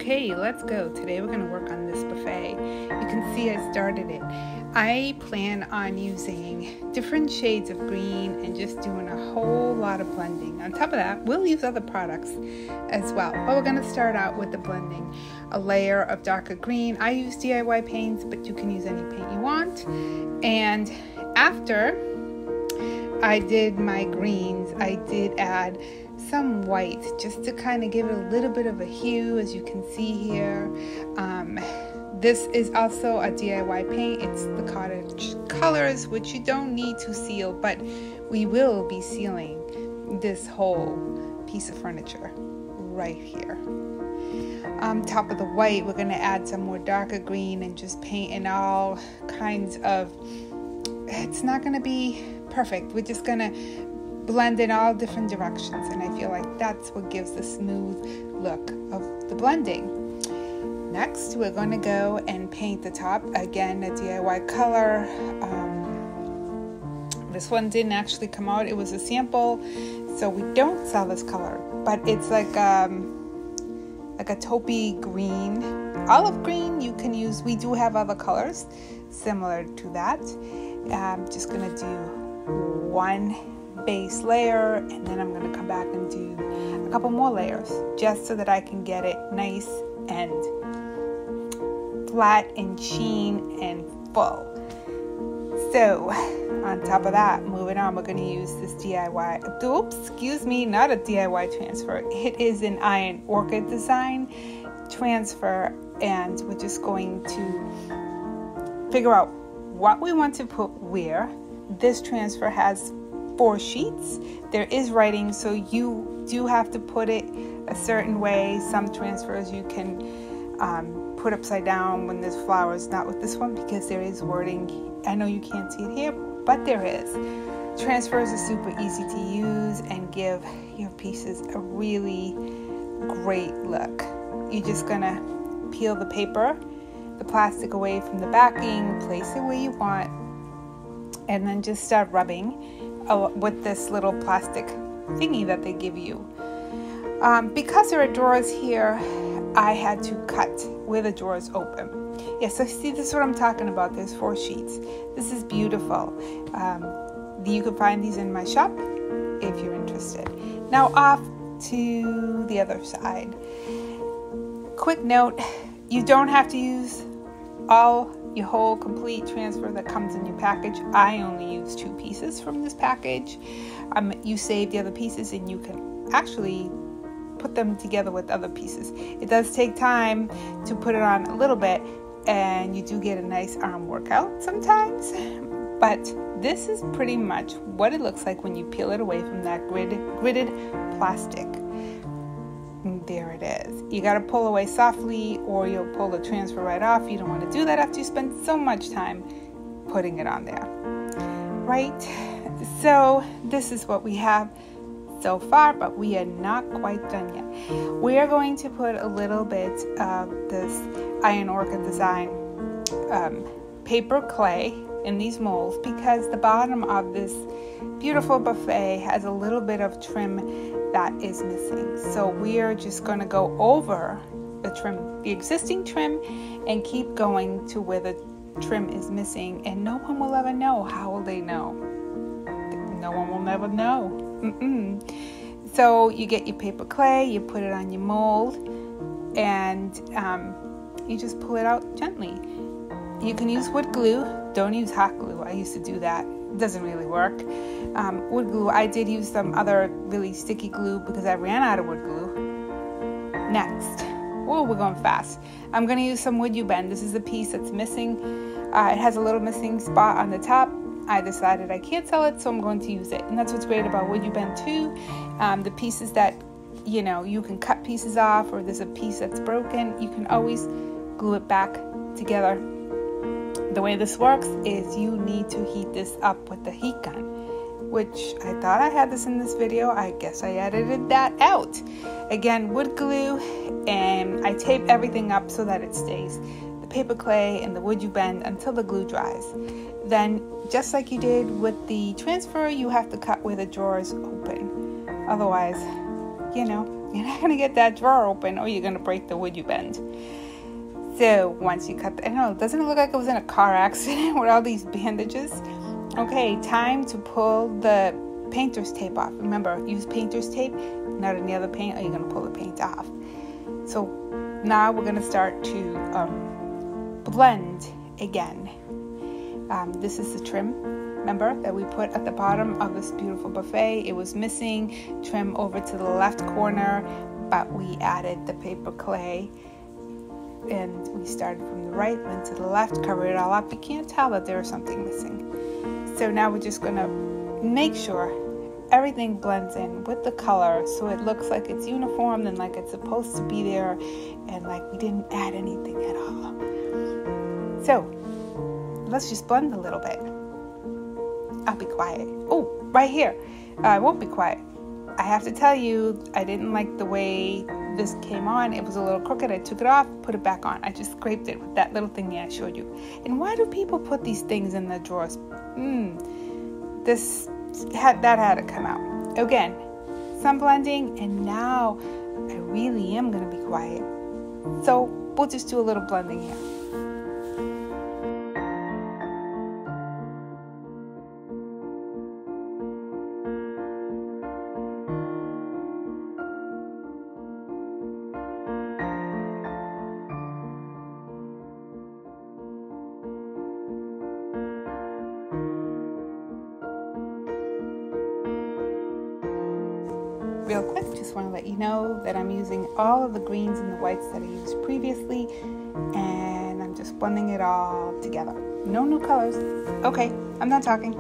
Okay, let's go. Today we're going to work on this buffet. You can see I started it. I plan on using different shades of green and just doing a whole lot of blending. On top of that, we'll use other products as well. But we're going to start out with the blending. A layer of darker green. I use DIY paints, but you can use any paint you want. And after I did my greens, I did add some white just to kind of give it a little bit of a hue, as you can see here. This is also a DIY paint. It's the Cottage Colors, which you don't need to seal, but we will be sealing this whole piece of furniture right here. On top of the white, we're going to add some more darker green and just paint in all kinds of, it's not going to be perfect. We're just going to blend in all different directions, and I feel like that's what gives the smooth look of the blending. Next, we're going to go and paint the top. Again, a DIY color. This one didn't actually come out. It was a sample, so we don't sell this color, but it's like a taupey green. Olive green you can use. We do have other colors similar to that. I'm just going to do one base layer, and then I'm going to come back and do a couple more layers just so that I can get it nice and flat and sheen and full. So on top of that, moving on, we're going to use this DIY, not a DIY transfer. It is an Iron Orchid design transfer, and we're just going to figure out what we want to put where. This transfer has 4 sheets. There is writing, so you do have to put it a certain way. Some transfers you can put upside down when there's flowers, not with this one because there is wording. I know you can't see it here, but there is. Transfers are super easy to use and give your pieces a really great look. You're just gonna peel the paper, the plastic away from the backing, place it where you want, and then just start rubbing with this little plastic thingy that they give you. Because there are drawers here, I had to cut where the drawers open. Yeah, so see, this is what I'm talking about. There's 4 sheets. This is beautiful. You can find these in my shop if you're interested. Now off to the other side. Quick note, you don't have to use your whole complete transfer that comes in your package. I only use 2 pieces from this package. You save the other pieces and you can actually put them together with other pieces. It does take time to put it on a little bit, and you do get a nice arm workout sometimes, but this is pretty much what it looks like when you peel it away from that gridded plastic. There it is. You got to pull away softly or you'll pull the transfer right off. You don't want to do that after you spend so much time putting it on there. Right? So this is what we have so far, but we are not quite done yet. We are going to put a little bit of this Iron Orchid design paper clay in these molds because the bottom of this beautiful buffet has a little bit of trim that is missing. So we are just going to go over the existing trim and keep going to where the trim is missing, and no one will ever know. How will they know? No one will never know. So you get your paper clay, you put it on your mold, and you just pull it out gently. You can use wood glue. Don't use hot glue. I used to do that. It doesn't really work. Wood glue, I did use some other really sticky glue because I ran out of wood glue. Next, we're going fast. I'm going to use some WoodUBend. This is a piece that's missing. It has a little missing spot on the top. I decided I can't sell it, so I'm going to use it. And that's what's great about WoodUBend too. The pieces that, you can cut pieces off, or there's a piece that's broken, you can always glue it back together. The way this works is you need to heat this up with the heat gun, which I thought I had this in this video. I guess I edited that out. Again, wood glue, and I tape everything up so that it stays. The paper clay and the WoodUBend until the glue dries. Then, just like you did with the transfer, you have to cut where the drawers open. Otherwise, You're not going to get that drawer open or you're going to break the WoodUBend. So once you cut, I don't know, doesn't it look like it was in a car accident with all these bandages? Okay, time to pull the painter's tape off. Remember, use painter's tape, not any other paint, or you're going to pull the paint off. So now we're going to start to blend again. This is the trim, remember, that we put at the bottom of this beautiful buffet. It was missing trim over to the left corner, but we added the paper clay. And we started from the right, then to the left, covered it all up. You can't tell that there was something missing. So now we're just going to make sure everything blends in with the color so it looks like it's uniform and like it's supposed to be there and like we didn't add anything at all. So let's just blend a little bit. I'll be quiet. Oh, right here. I won't be quiet. I have to tell you, I didn't like the way this came on. It was a little crooked. I took it off, put it back on. I just scraped it with that little thing that I showed you. And why do people put these things in the drawers? That had to come out. Again, some blending, and now I really am going to be quiet. So we'll just do a little blending here. Real quick, just want to let you know that I'm using all of the greens and the whites that I used previously, and I'm just blending it all together. No new colors. Okay, I'm done talking.